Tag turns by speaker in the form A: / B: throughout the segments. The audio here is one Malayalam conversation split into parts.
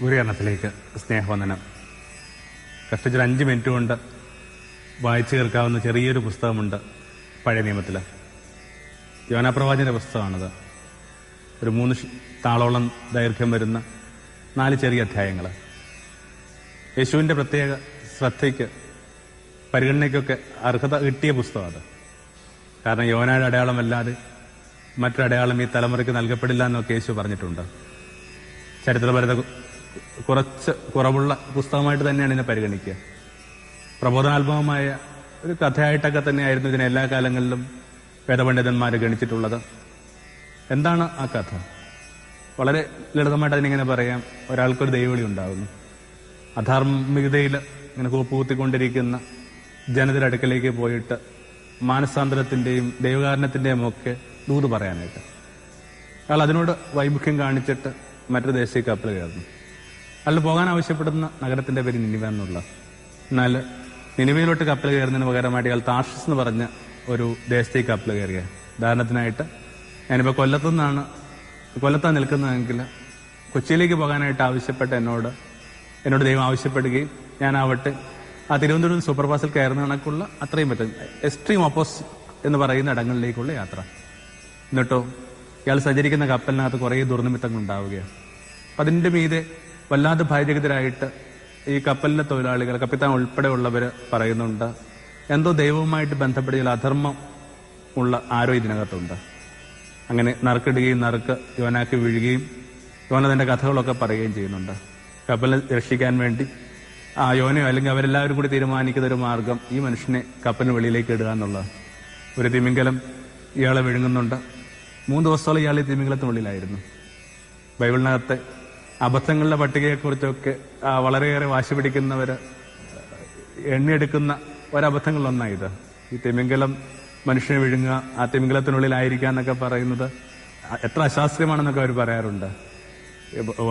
A: ഗുരുകരണത്തിലേക്ക് സ്നേഹവന്ദനം. കഷ്ടിച്ചൊരു 5 മിനിറ്റ് കൊണ്ട് വായിച്ചു കേൾക്കാവുന്ന ചെറിയൊരു പുസ്തകമുണ്ട് പഴയ നിയമത്തിൽ. യോനാപ്രവാചകന്റെ പുസ്തകമാണത്. ഒരു 3 താളോളം ദൈർഘ്യം വരുന്ന 4 ചെറിയ അധ്യായങ്ങൾ. യേശുവിൻ്റെ പ്രത്യേക ശ്രദ്ധയ്ക്ക് പരിഗണനയ്ക്കൊക്കെ അർഹത കിട്ടിയ പുസ്തകം അത്. കാരണം യോനയുടെ അടയാളമല്ലാതെ മറ്റൊരടയാളം ഈ തലമുറയ്ക്ക് നൽകപ്പെടില്ല എന്നൊക്കെ യേശു പറഞ്ഞിട്ടുണ്ട്. ചരിത്രപരത കുറച്ച് കുറവുള്ള പുസ്തകമായിട്ട് തന്നെയാണ് ഇതിനെ പരിഗണിക്കുക. പ്രബോധനാത്മകമായ ഒരു കഥയായിട്ടൊക്കെ തന്നെയായിരുന്നു ഇതിനെ എല്ലാ കാലങ്ങളിലും വേദപണ്ഡിതന്മാർ ഗണിച്ചിട്ടുള്ളത്. എന്താണ് ആ കഥ? വളരെ ലളിതമായിട്ട് അതിനിങ്ങനെ പറയാം. ഒരാൾക്കൊരു ദൈവവിളി ഉണ്ടാകുന്നു. അധാർമികതയിൽ ഇങ്ങനെ കൂപ്പുകുത്തിക്കൊണ്ടിരിക്കുന്ന ജനതയുടെ അടുക്കലേക്ക് പോയിട്ട് മാനസാന്തരത്തിന്റെയും ദൈവകാരണത്തിന്റെയും ഒക്കെ ദൂത് പറയാനായിട്ട് അയാൾ അതിനോട് വൈമുഖ്യം കാണിച്ചിട്ട് മറ്റൊരു ദേശത്തേക്ക് കപ്പൽ കയറുന്നു. അയാൾ പോകാൻ ആവശ്യപ്പെടുന്ന നഗരത്തിന്റെ പേര് നിനിവ എന്നുള്ള. എന്നാൽ നിനിവയിലോട്ട് കപ്പൽ കയറുന്നതിന് പകരമായിട്ട് അയാൾ താർഷിസ് എന്ന് പറഞ്ഞ ഒരു ദേശത്തേക്ക് കപ്പൽ കയറിയ. ഉദാഹരണത്തിനായിട്ട് ഞാനിപ്പോൾ കൊല്ലത്താണ് നിൽക്കുന്നതെങ്കിൽ കൊച്ചിയിലേക്ക് പോകാനായിട്ട് ആവശ്യപ്പെട്ട എന്നോട് ദൈവം ആവശ്യപ്പെടുകയും ഞാനാവട്ടെ ആ തിരുവനന്തപുരം സൂപ്പർ ഫാസ്റ്റിൽ കയറുന്ന കണക്കുള്ള അത്രയും പറ്റും എക്സ്ട്രീം ഓപ്പോസിറ്റ് എന്ന് പറയുന്ന ഇടങ്ങളിലേക്കുള്ള യാത്ര. എന്നിട്ടോ ഇയാൾ സഞ്ചരിക്കുന്ന കപ്പലിനകത്ത് കുറേ ദുർനിമിത്തങ്ങൾ ഉണ്ടാവുകയാണ്. അപ്പം അതിൻ്റെ മീതെ വല്ലാതെ ഭയചകിതരായിട്ട് ഈ കപ്പലിലെ തൊഴിലാളികൾ, കപ്പിത്താൻ ഉൾപ്പെടെയുള്ളവർ പറയുന്നുണ്ട്, എന്തോ ദൈവവുമായിട്ട് ബന്ധപ്പെട്ട ചില അധർമ്മം ഉള്ള ആരോ ഇതിനകത്തുണ്ട്. അങ്ങനെ നറുക്കിടുകയും നറുക്ക് യോനാക്ക് വീഴുകയും യോന തന്റെ കഥകളൊക്കെ പറയുകയും ചെയ്യുന്നുണ്ട്. കപ്പലിനെ രക്ഷിക്കാൻ വേണ്ടി ആ യോനയോ അല്ലെങ്കിൽ അവരെല്ലാവരും കൂടി തീരുമാനിക്കുന്ന ഒരു മാർഗം ഈ മനുഷ്യനെ കപ്പലിന് വെളിയിലേക്ക് ഇടുക എന്നുള്ളത്. ഒരു തിമിംഗലം ഇയാളെ വിഴുങ്ങുന്നുണ്ട്. 3 ദിവസത്തോളം ഇയാൾ ഈ തിമിംഗലത്തിനുള്ളിലായിരുന്നു. ബൈബിളിനകത്തെ അബദ്ധങ്ങളുടെ പട്ടികയെക്കുറിച്ചൊക്കെ വളരെയേറെ വാശി പിടിക്കുന്നവര് എണ്ണിയെടുക്കുന്ന ഒരബദ്ധങ്ങളിലൊന്നാണ് ഇത്. ഈ തിമിംഗലം മനുഷ്യനെ വിഴുങ്ങുക, ആ തിമിംഗലത്തിനുള്ളിലായിരിക്കുക എന്നൊക്കെ പറയുന്നത് എത്ര അശാസ്ത്രീയമാണെന്നൊക്കെ അവർ പറയാറുണ്ട്.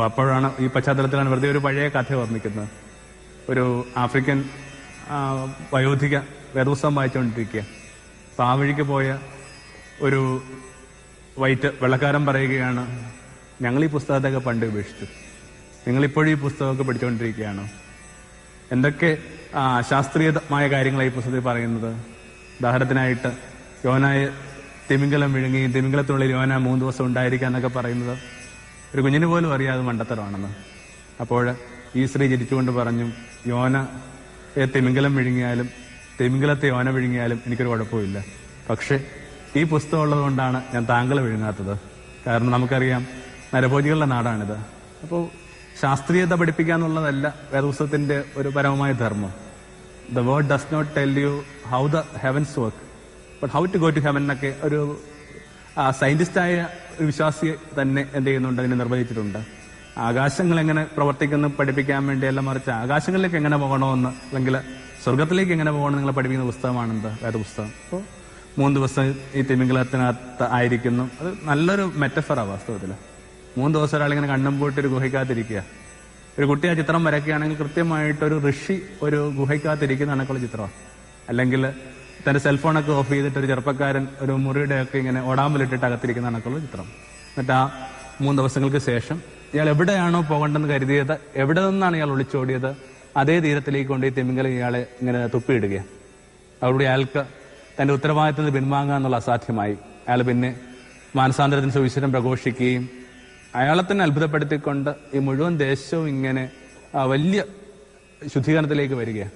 A: അപ്പോഴാണ് ഈ പശ്ചാത്തലത്തിലാണ് വെറുതെ ഒരു പഴയ കഥ ഓർമ്മിക്കുന്നത്. ഒരു ആഫ്രിക്കൻ വയോധിക വേദപുസ്തകം വായിച്ചുകൊണ്ടിരിക്കുക. അപ്പൊ ആ വഴിക്ക് പോയ ഒരു വെള്ളക്കാരൻ പറയുകയാണ്, ഞങ്ങൾ ഈ പുസ്തകത്തൊക്കെ പണ്ട് ഉപേക്ഷിച്ചു, നിങ്ങളിപ്പോഴും ഈ പുസ്തകമൊക്കെ പഠിച്ചുകൊണ്ടിരിക്കുകയാണോ? എന്തൊക്കെ ശാസ്ത്രീയമായ കാര്യങ്ങളാണ് ഈ പുസ്തകത്തിൽ പറയുന്നത്. ഉദാഹരണത്തിനായിട്ട് യോനായെ തിമിംഗലം വിഴുങ്ങി, തിമിംഗലത്തിനുള്ളിൽ യോന 3 ദിവസം ഉണ്ടായിരിക്കുക എന്നൊക്കെ പറയുന്നത് ഒരു കുഞ്ഞിന് പോലും അറിയാതെ മണ്ടത്തരമാണെന്ന്. അപ്പോൾ ഈ സ്ത്രീ ചിരിച്ചുകൊണ്ട് പറഞ്ഞു, യോനയെ തിമിംഗലം വിഴുങ്ങിയാലും തിമിംഗലത്തെ യോന വിഴുങ്ങിയാലും എനിക്കൊരു കുഴപ്പമില്ല. പക്ഷെ ഈ പുസ്തകം ഉള്ളത് കൊണ്ടാണ് ഞാൻ താങ്കളെ വിഴുങ്ങാത്തത്. കാരണം നമുക്കറിയാം നരഭോജികളുടെ നാടാണിത്. അപ്പോൾ ശാസ്ത്രീയത പഠിപ്പിക്കുക എന്നുള്ളതല്ല വേദപുസ്തകത്തിന്റെ ഒരു പരമമായ ധർമ്മം. The word does not tell you how the heavens work but how to go to heaven എന്നൊക്കെ ഒരു സയന്റിസ്റ്റായ ഒരു വിശ്വാസി തന്നെ എന്ത് ചെയ്യുന്നുണ്ട്, അതിനെ നിർവഹിച്ചിട്ടുണ്ട്. ആകാശങ്ങൾ എങ്ങനെ പ്രവർത്തിക്കുന്നു പഠിപ്പിക്കാൻ വേണ്ടിയല്ല, മറിച്ച് ആകാശങ്ങളിലേക്ക് എങ്ങനെ പോകണമെന്ന് അല്ലെങ്കിൽ സ്വർഗത്തിലേക്ക് എങ്ങനെ പോകണം നിങ്ങളെ പഠിപ്പിക്കുന്ന പുസ്തകമാണെന്ത് വേദപുസ്തകം. അപ്പോൾ 3 ദിവസം ഈ തിമിംഗലത്തിനകത്ത് ആയിരിക്കുന്നു. അത് നല്ലൊരു മെറ്റഫറാണ് വാസ്തവത്തിൽ. 3 ദിവസം ഒരാളിങ്ങനെ കണ്ണും പോയിട്ട് ഒരു ഗുഹയ്ക്കകത്തിരിക്കുക. ഒരു കുട്ടി ആ ചിത്രം വരയ്ക്കുകയാണെങ്കിൽ കൃത്യമായിട്ട് ഒരു ഋഷി ഒരു ഗുഹയ്ക്കകത്തിരിക്കുന്ന കണക്കുള്ള ചിത്രമാണ്. അല്ലെങ്കിൽ തന്റെ സെൽഫോണൊക്കെ ഓഫ് ചെയ്തിട്ട് ഒരു ചെറുപ്പക്കാരൻ ഒരു മുറിയുടെ ഒക്കെ ഇങ്ങനെ ഓടാമ്പലിട്ടിട്ട് അകത്തിരിക്കുന്ന കണക്കുള്ള ചിത്രം. എന്നിട്ട് ആ 3 ദിവസങ്ങൾക്ക് ശേഷം ഇയാൾ എവിടെയാണോ പോകേണ്ടെന്ന് കരുതിയത്, എവിടെ നിന്നാണ് ഇയാൾ ഒളിച്ചോടിയത്, അതേ തീരത്തിലേക്ക് കൊണ്ട് ഈ തിമിംഗലം ഇയാളെ ഇങ്ങനെ തുപ്പിയിടുകയാണ്. അവിടെ അയാൾക്ക് തന്റെ ഉത്തരവാദിത്തത്തിൽ പിൻവാങ്ങുക എന്നുള്ള അസാധ്യമായി. അയാൾ പിന്നെ മാനസാന്തരത്തിന് സുവിശേഷം പ്രഘോഷിക്കുകയും അയാളെ തന്നെ അത്ഭുതപ്പെടുത്തിക്കൊണ്ട് ഈ മുഴുവൻ ദേശവും ഇങ്ങനെ വലിയ ശുദ്ധീകരണത്തിലേക്ക് വരികയാണ്.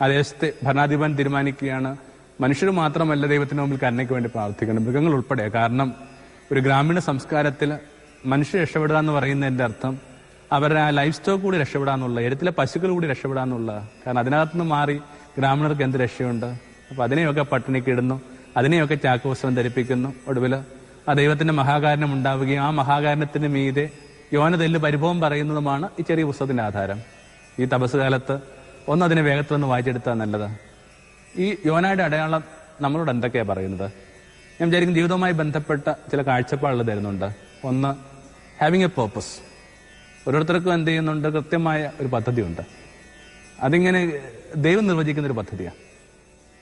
A: ആ ദേശത്തെ ഭരണാധിപൻ തീരുമാനിക്കുകയാണ്, മനുഷ്യർ മാത്രമല്ല ദൈവത്തിന് മുമ്പിൽ കരുണയ്ക്ക് വേണ്ടി പ്രാർത്ഥിക്കണം, മൃഗങ്ങൾ ഉൾപ്പെടെ. കാരണം ഒരു ഗ്രാമീണ സംസ്കാരത്തിൽ മനുഷ്യർ രക്ഷപ്പെടുക എന്ന് പറയുന്നതിന്റെ അർത്ഥം അവരുടെ ആ ലൈഫ് സ്റ്റോക്ക് കൂടി രക്ഷപ്പെടാന്നുള്ള, എഴുത്തിലെ പശുക്കൾ കൂടി രക്ഷപ്പെടാന്നുള്ള. കാരണം അതിനകത്തുനിന്ന് മാറി ഗ്രാമീണർക്ക് എന്ത് രക്ഷയുണ്ട്? അപ്പൊ അതിനെയൊക്കെ പട്ടിണിക്ക് ഇടുന്നു, അതിനെയൊക്കെ ചാക്കുവസ്ത്രം ധരിപ്പിക്കുന്നു. ഒടുവിൽ ആ ദൈവത്തിന്റെ മഹാകാരുണ്യം ഉണ്ടാവുകയും ആ മഹാകാരുണ്യത്തിന് മീതെ യോന തെല്ല് പരിഭവം പറയുന്നതുമാണ് ഈ ചെറിയ പുസ്തകത്തിന്റെ ആധാരം. ഈ തപസ് കാലത്ത് അതിനെ വേഗത്തിലൊന്ന് വായിച്ചെടുത്താൽ നല്ലത്. ഈ യോനയുടെ അടയാളം നമ്മളോട് എന്തൊക്കെയാണ് പറയുന്നത്? ഞാൻ വിചാരിക്കും ജീവിതവുമായി ബന്ധപ്പെട്ട ചില കാഴ്ചപ്പാടുകൾ തരുന്നുണ്ട്. ഒന്ന്, ഹാവിങ് എ പേർപ്പസ്. ഓരോരുത്തർക്കും എന്ത് ചെയ്യുന്നുണ്ട്, കൃത്യമായ ഒരു പദ്ധതിയുണ്ട്. അതിങ്ങനെ ദൈവം നിർവചിക്കുന്ന ഒരു പദ്ധതിയാണ്.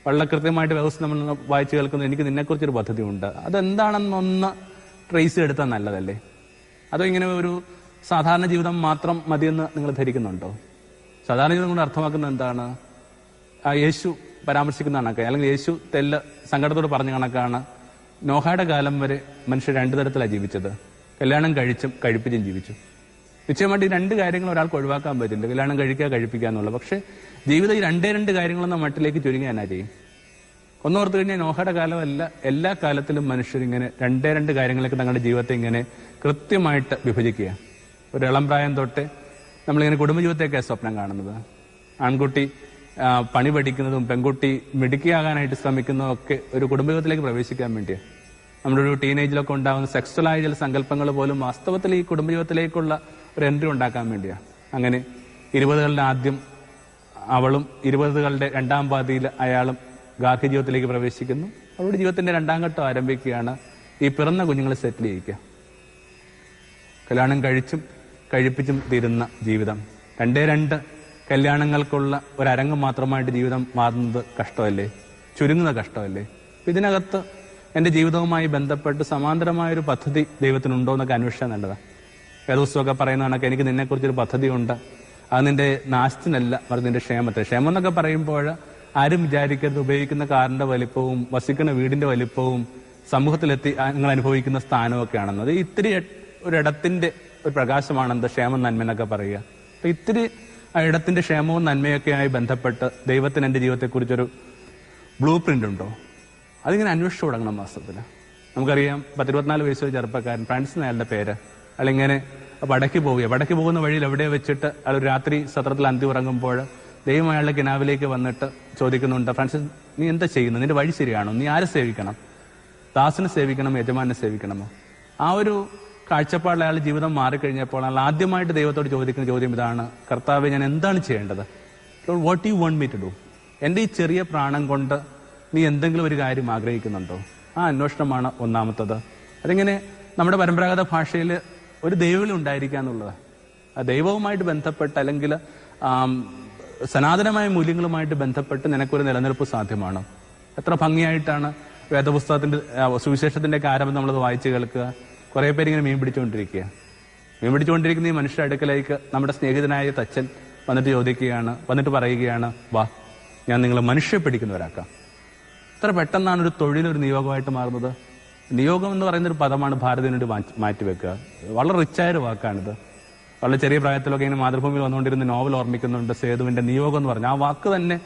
A: വളരെ കൃത്യമായിട്ട് വ്യവസ്ഥ നമ്മൾ വായിച്ചു കേൾക്കുന്നത്, എനിക്ക് നിന്നെക്കുറിച്ചൊരു പദ്ധതിയുണ്ട്. അതെന്താണെന്നൊന്ന് ട്രേസ് ചെയ്തെടുത്താൽ നല്ലതല്ലേ? അതോ ഇങ്ങനെ ഒരു സാധാരണ ജീവിതം മാത്രം മതിയെന്ന് നിങ്ങൾ ധരിക്കുന്നുണ്ടോ? സാധാരണ ജീവിതം കൊണ്ട് അർത്ഥമാക്കുന്നത് എന്താണ്? യേശു പരാമർശിക്കുന്ന കണക്ക്, അല്ലെങ്കിൽ യേശു സങ്കടത്തോട് പറഞ്ഞ കണക്കാണ്, നോഹയുടെ കാലം വരെ മനുഷ്യർ രണ്ടു തരത്തിലാണ് ജീവിച്ചത്. കല്യാണം കഴിച്ചും കഴിപ്പിച്ചും ജീവിച്ചു. നിശ്ചയമായിട്ട് ഈ രണ്ട് കാര്യങ്ങൾ ഒരാൾക്ക് ഒഴിവാക്കാൻ പറ്റില്ല, കല്യാണം കഴിക്കുക കഴിപ്പിക്കുക എന്നുള്ളത്. പക്ഷെ ജീവിതം ഈ രണ്ട് കാര്യങ്ങളെന്ന മട്ടിലേക്ക് ചുരുങ്ങി എന്നാ ചെയ്യും? ഒന്നോർത്ത് കഴിഞ്ഞാൽ നോഹയുടെ കാലമല്ല, എല്ലാ കാലത്തിലും മനുഷ്യരിങ്ങനെ രണ്ട് കാര്യങ്ങളൊക്കെ തങ്ങളുടെ ജീവിതത്തെ ഇങ്ങനെ കൃത്യമായിട്ട് വിഭജിക്കുക. ഒരു ഇളം പ്രായം തൊട്ട് നമ്മളിങ്ങനെ കുടുംബജീവിതത്തെയൊക്കെ സ്വപ്നം കാണുന്നത്. ആൺകുട്ടി പണി പഠിക്കുന്നതും പെൺകുട്ടി മിടുക്കിയാകാനായിട്ട് ശ്രമിക്കുന്നതും ഒക്കെ ഒരു കുടുംബജീവിതത്തിലേക്ക് പ്രവേശിക്കാൻ വേണ്ടിയാണ്. നമ്മുടെ ഒരു ടീനേജിലൊക്കെ ഉണ്ടാകുന്ന സെക്സ്വലായ ചില സങ്കല്പങ്ങൾ പോലും വാസ്തവത്തിൽ ഈ കുടുംബജീവിതത്തിലേക്കുള്ള ഒരു എൻട്രി ഉണ്ടാക്കാൻ വേണ്ടിയാണ്. അങ്ങനെ 20കളുടെ ആദ്യം അവളും 20കളുടെ രണ്ടാം പാതിയിൽ അയാളും ഗാർഹിക ജീവിതത്തിലേക്ക് പ്രവേശിക്കുന്നു. അവരുടെ ജീവിതത്തിന്റെ രണ്ടാം ഘട്ടം ആരംഭിക്കുകയാണ് ഈ പിറന്ന കുഞ്ഞുങ്ങളെ സെറ്റിൽ ചെയ്യിക്കുക. കല്യാണം കഴിച്ചും കഴിപ്പിച്ചും തീരുന്ന ജീവിതം, രണ്ട് കല്യാണങ്ങൾക്കുള്ള ഒരരങ്ങ് മാത്രമായിട്ട് ജീവിതം മാറുന്നത് കഷ്ടമല്ലേ? ചുരുങ്ങുന്ന കഷ്ടമല്ലേ? ഇതിനകത്ത് എൻ്റെ ജീവിതവുമായി ബന്ധപ്പെട്ട് സമാന്തരമായൊരു പദ്ധതി ദൈവത്തിനുണ്ടോ എന്നൊക്കെ അന്വേഷിച്ചാൽ നല്ലതാണ്. വേദപുസ്തകമൊക്കെ പറയുന്ന കണക്ക് എനിക്ക് നിന്നെക്കുറിച്ചൊരു പദ്ധതിയുണ്ട്, അത് നിന്റെ നാശത്തിനല്ല, മറിച്ച് നിന്റെ ക്ഷേമത്തിൽ. ക്ഷേമം എന്നൊക്കെ പറയുമ്പോൾ ആരും വിചാരിക്കരുത് ഉപയോഗിക്കുന്ന കാറിന്റെ വലിപ്പവും വസിക്കുന്ന വീടിന്റെ വലിപ്പവും സമൂഹത്തിലെത്തി നിങ്ങൾ അനുഭവിക്കുന്ന സ്ഥാനമൊക്കെയാണെന്ന്. അത് ഇത്തിരി ഒരിടത്തിന്റെ ഒരു പ്രകാശമാണെന്ത് ക്ഷേമം നന്മ എന്നൊക്കെ പറയുക. അപ്പൊ ഇത്തിരി ഇടത്തിന്റെ ക്ഷേമവും നന്മയൊക്കെയായി ബന്ധപ്പെട്ട് ദൈവത്തിന് എൻ്റെ ജീവിതത്തെക്കുറിച്ചൊരു ബ്ലൂ പ്രിന്റ് ഉണ്ടോ? അതിങ്ങനെ അന്വേഷിച്ചു തുടങ്ങണം. വാസ്തവത്തിൽ നമുക്കറിയാം, 24 വയസ്സൊരു ചെറുപ്പക്കാരൻ, ഫ്രാൻസിസ് അയാളുടെ പേര്, അയാളിങ്ങനെ വടക്ക് പോകുന്ന വഴിയിൽ എവിടെ വെച്ചിട്ട് അയാൾ രാത്രി സത്രത്തിൽ അന്തി ഉറങ്ങുമ്പോൾ ദൈവം അയാളുടെ കിനാവിലേക്ക് വന്നിട്ട് ചോദിക്കുന്നുണ്ട്, ഫ്രാൻസിസ് നീ എന്താ ചെയ്യുന്നത്? നിന്റെ വഴി ശരിയാണോ? നീ ആരെ സേവിക്കണം? ദാസനെ സേവിക്കണമോ യജമാനെ സേവിക്കണമോ? ആ ഒരു കാഴ്ചപ്പാടിൽ അയാൾ ജീവിതം മാറിക്കഴിഞ്ഞപ്പോൾ അയാൾ ആദ്യമായിട്ട് ദൈവത്തോട് ചോദിക്കുന്ന ചോദ്യം ഇതാണ്, കർത്താവേ ഞാൻ എന്താണ് ചെയ്യേണ്ടത്? What you want me to do? എൻ്റെ ഈ ചെറിയ പ്രാണം കൊണ്ട് നീ എന്തെങ്കിലും ഒരു കാര്യം ആഗ്രഹിക്കുന്നുണ്ടോ? ആ അന്വേഷണമാണ് ഒന്നാമത്തത്. അതിങ്ങനെ നമ്മുടെ പരമ്പരാഗത ഭാഷയിൽ ഒരു ദൈവവിളി ഉണ്ടായിരിക്കുക എന്നുള്ളതാണ്. ആ ദൈവവുമായിട്ട് ബന്ധപ്പെട്ട് അല്ലെങ്കിൽ സനാതനമായ മൂല്യങ്ങളുമായിട്ട് ബന്ധപ്പെട്ട് നിനക്കൊരു നിലനിൽപ്പ് സാധ്യമാണ്. എത്ര ഭംഗിയായിട്ടാണ് വേദപുസ്തകത്തിന്റെ സുവിശേഷത്തിന്റെ ആരംഭം നമ്മളത് വായിച്ചു കേൾക്കുക. കുറെ പേരിങ്ങനെ മീൻ പിടിച്ചുകൊണ്ടിരിക്കുന്ന ഈ മനുഷ്യരുടെ അടുക്കലേക്ക് നമ്മുടെ സ്നേഹിതനായ തച്ചൻ വന്നിട്ട് പറയുകയാണ്, വാ ഞാൻ നിങ്ങളെ മനുഷ്യ പിടിക്കുന്നവരാക്കാം. ഇത്ര പെട്ടെന്നാണ് ഒരു തൊഴിലൊരു നിയോഗമായിട്ട് മാറുന്നത്. നിയോഗം എന്ന് പറയുന്നൊരു പദമാണ് ഭാരതീയനോട് മാറ്റിവെക്കുക. വളരെ റിച്ചായൊരു വാക്കാണിത്. വളരെ ചെറിയ പ്രായത്തിലൊക്കെ ഇങ്ങനെ മാതൃഭൂമിയിൽ വന്നുകൊണ്ടിരുന്ന നോവൽ ഓർമ്മിക്കുന്നുണ്ട്, സേതുവിന്റെ നിയോഗം എന്ന് പറഞ്ഞ ആ വാക്ക് തന്നെ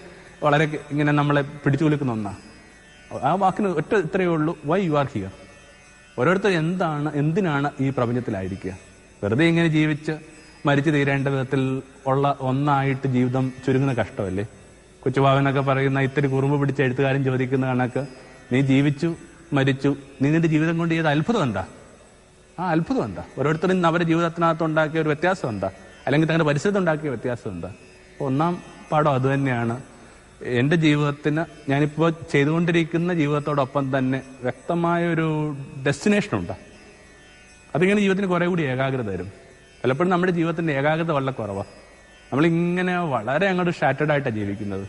A: വളരെ ഇങ്ങനെ നമ്മളെ പിടിച്ചു കുലുക്കുന്ന ഒന്നാണ്. ആ വാക്കിന് ഇത്രയേ ഉള്ളൂ, വൈ യു ആർ ഹിയർ. ഓരോരുത്തർ എന്തിനാണ് ഈ പ്രപഞ്ചത്തിലായിരിക്കുക? വെറുതെ ഇങ്ങനെ ജീവിച്ച് മരിച്ചു തീരേണ്ട വിധത്തിൽ ഉള്ള ഒന്നായിട്ട് ജീവിതം ചുരുങ്ങുന്ന കഷ്ടമല്ലേ? കൊച്ചുബാവനൊക്കെ പറയുന്ന ഇത്തിരി കുറുമ്പ് പിടിച്ച എഴുത്തുകാരൻ ചോദിക്കുന്ന കണക്ക്, നീ ജീവിച്ചു മരിച്ചു, നിന്റെ ജീവിതം കൊണ്ട് ചെയ്ത അത്ഭുതം എന്താ? ആ അത്ഭുതം എന്താ? ഓരോരുത്തരും അവരുടെ ജീവിതത്തിനകത്ത് ഉണ്ടാക്കിയ ഒരു വ്യത്യാസം എന്താ? അല്ലെങ്കിൽ തങ്ങളുടെ പരിസരത്ത് ഉണ്ടാക്കിയ വ്യത്യാസം എന്താ? ഒന്നാം പാഠം അത് തന്നെയാണ്. എൻ്റെ ജീവിതത്തിന് ഞാനിപ്പോൾ ചെയ്തുകൊണ്ടിരിക്കുന്ന ജീവിതത്തോടൊപ്പം തന്നെ വ്യക്തമായൊരു ഡെസ്റ്റിനേഷനുണ്ട്. അതിങ്ങനെ ജീവിതത്തിന് കുറെ കൂടി ഏകാഗ്രത തരും. പലപ്പോഴും നമ്മുടെ ജീവിതത്തിന്റെ ഏകാഗ്രത വളരെ കുറവാണ്. നമ്മളിങ്ങനെ വളരെ അങ്ങോട്ട് ഷാറ്റേഡ് ആയിട്ടാണ് ജീവിക്കുന്നത്.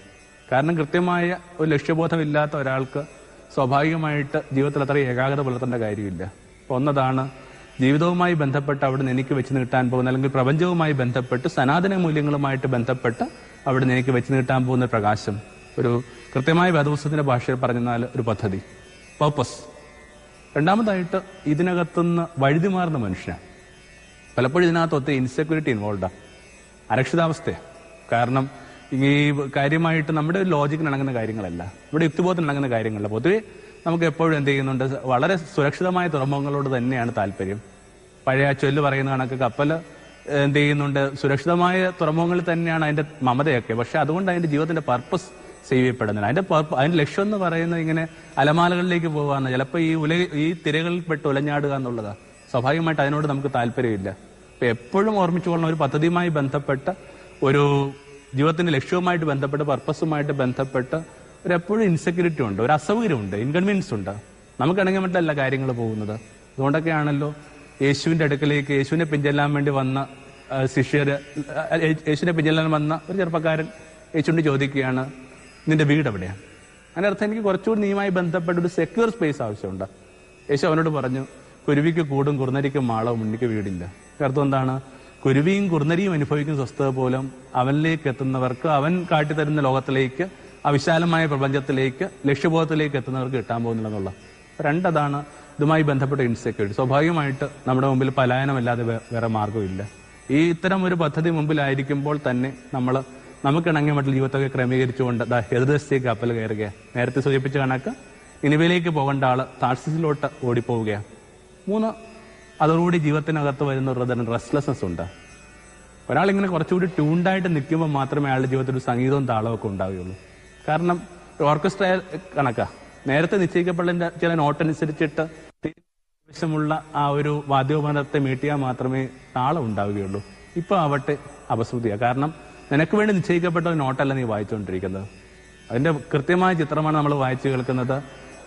A: കാരണം കൃത്യമായ ഒരു ലക്ഷ്യബോധമില്ലാത്ത ഒരാൾക്ക് സ്വാഭാവികമായിട്ട് ജീവിതത്തിൽ അത്ര ഏകാഗ്രത പുലർത്തേണ്ട കാര്യമില്ല. അപ്പോൾ ഒന്നതാണ് ജീവിതവുമായി ബന്ധപ്പെട്ട് അവിടുന്ന് എനിക്ക് വെച്ച് നീട്ടാൻ പോകുന്ന, അല്ലെങ്കിൽ പ്രപഞ്ചവുമായി ബന്ധപ്പെട്ട് സനാതന മൂല്യങ്ങളുമായിട്ട് ബന്ധപ്പെട്ട് അവിടുന്ന് എനിക്ക് വെച്ച് നീട്ടാൻ പോകുന്ന പ്രകാശം. ഒരു കൃത്യമായ വേദപുസ്തകത്തിന്റെ ഭാഷയിൽ പറഞ്ഞാൽ ഒരു പദ്ധതി, പർപ്പസ്. രണ്ടാമതായിട്ട് ഇതിനകത്തുനിന്ന് വഴുതിമാറുന്ന മനുഷ്യനാണ്. പലപ്പോഴും ഇതിനകത്ത് ഒത്തിരി ഇൻസെക്യൂരിറ്റി ഇൻവോൾവാണ്, അരക്ഷിതാവസ്ഥയാണ്. കാരണം ഈ കാര്യമായിട്ട് നമ്മുടെ ഒരു ലോജിക്കിന് ഇണങ്ങുന്ന കാര്യങ്ങളല്ല, ഇവിടെ യുക്തിബോധത്തിന് ഇണങ്ങുന്ന കാര്യങ്ങളല്ല. പൊതുവെ നമുക്ക് എപ്പോഴും എന്ത് ചെയ്യുന്നുണ്ട്, വളരെ സുരക്ഷിതമായ തുറമുഖങ്ങളോട് തന്നെയാണ് താല്പര്യം. പഴയ ചൊല്ല് പറയുന്ന കണക്ക് കപ്പൽ എന്ത് ചെയ്യുന്നുണ്ട്, സുരക്ഷിതമായ തുറമുഖങ്ങളിൽ തന്നെയാണ് അതിന്റെ മമതയൊക്കെ. പക്ഷെ അതുകൊണ്ട് അതിന്റെ ജീവിതത്തിന്റെ പർപ്പസ് സേവ് ചെയ്യപ്പെടുന്നില്ല. അതിന്റെ ലക്ഷ്യം എന്ന് പറയുന്നത് ഇങ്ങനെ അലമാലകളിലേക്ക് പോകാന്ന്, ചിലപ്പോൾ ഈ തിരകളിൽപ്പെട്ട് ഉലഞ്ഞാടുക എന്നുള്ളതാണ്. സ്വാഭാവികമായിട്ട് അതിനോട് നമുക്ക് താല്പര്യമില്ല. അപ്പൊ എപ്പോഴും ഓർമ്മിച്ചുകൊള്ളണം, ഒരു പദ്ധതിയുമായി ബന്ധപ്പെട്ട, ഒരു ജീവിതത്തിന്റെ ലക്ഷ്യവുമായിട്ട് ബന്ധപ്പെട്ട്, പർപ്പസുമായിട്ട് ബന്ധപ്പെട്ട് എപ്പോഴും ഇൻസെക്യൂരിറ്റി ഉണ്ട്, ഒരു അസൗകര്യമുണ്ട്, ഇൻകൺവീനിയൻസ് ഉണ്ട്. നമുക്കിണങ്ങാൻ പറ്റില്ല കാര്യങ്ങൾ പോകുന്നത്. അതുകൊണ്ടൊക്കെയാണല്ലോ യേശുവിന്റെ അടുക്കലേക്ക് യേശുവിനെ പിഞ്ചെല്ലാൻ വേണ്ടി വന്ന ശിഷ്യര്, യേശുവിനെ പിഞ്ചെല്ലാൻ വന്ന ഒരു ചെറുപ്പക്കാരൻ യേശുവിനെ ചോദിക്കുകയാണ്, നിന്റെ വീട് എവിടെയാണ്? അതിന്റെ അർത്ഥം എനിക്ക് കുറച്ചുകൂടി നീയുമായി ബന്ധപ്പെട്ട ഒരു സെക്യൂർ സ്പേസ് ആവശ്യമുണ്ട്. യേശു അവനോട് പറഞ്ഞു, കുരുവിക്ക് കൂടും കുറുനരിക്ക് മാളവും ഉണ്ണിക്ക് വീടില്ല. അർത്ഥം എന്താണ്? കുരുവിയും കുറുനരിയും അനുഭവിക്കുന്ന സ്വസ്ഥത പോലും അവനിലേക്ക് എത്തുന്നവർക്ക്, അവൻ കാട്ടിത്തരുന്ന ലോകത്തിലേക്ക്, ആ വിശാലമായ പ്രപഞ്ചത്തിലേക്ക്, ലക്ഷ്യബോധത്തിലേക്ക് എത്തുന്നവർക്ക് കിട്ടാൻ പോകുന്നില്ലെന്നുള്ള രണ്ടതാണ് ഇതുമായി ബന്ധപ്പെട്ട ഇൻസെക്യൂരിറ്റി. സ്വാഭാവികമായിട്ട് നമ്മുടെ മുമ്പിൽ പലായനമല്ലാതെ വേറെ മാർഗ്ഗമില്ല. ഈ ഇത്തരം ഒരു പദ്ധതി മുമ്പിലായിരിക്കുമ്പോൾ തന്നെ നമുക്കിണങ്ങിയ മറ്റുള്ള ജീവിതത്തൊക്കെ ക്രമീകരിച്ചുകൊണ്ട് എതിർദേശത്തേക്ക് കപ്പൽ കയറുകയാണ്. നേരത്തെ സൂചിപ്പിച്ച കണക്ക് നിനിവയിലേക്ക് പോകേണ്ട ആള് താഴ്സിലോട്ട് ഓടിപ്പോവുകയാണ്. 3, അതോടുകൂടി ജീവിതത്തിനകത്ത് വരുന്ന ഒരു തരം റെസ്റ്റ്ലെസ്നെസ് ഉണ്ട്. ഒരാളിങ്ങനെ കുറച്ചുകൂടി ട്യൂൺഡായിട്ട് നിൽക്കുമ്പോൾ മാത്രമേ അയാളുടെ ജീവിതത്തിൽ ഒരു സംഗീതവും താളവും ഒക്കെ ഉണ്ടാവുകയുള്ളൂ. കാരണം ഓർക്കസ്ട്ര കണക്കാ നേരത്തെ നിശ്ചയിക്കപ്പെടുന്ന ചില നോട്ടനുസരിച്ചിട്ട് ആവശ്യമുള്ള ആ ഒരു വാദ്യോപകരണത്തെ മീട്ടിയാൽ മാത്രമേ താളം ഉണ്ടാവുകയുള്ളൂ. ഇപ്പൊ ആവട്ടെ അപസ്മൃതിയാണ്. കാരണം നിനക്ക് വേണ്ടി നിശ്ചയിക്കപ്പെട്ട ഒരു നോട്ടല്ല നീ വായിച്ചുകൊണ്ടിരിക്കുന്നത്. അതിന്റെ കൃത്യമായ ചിത്രമാണ് നമ്മൾ വായിച്ചു കേൾക്കുന്നത്.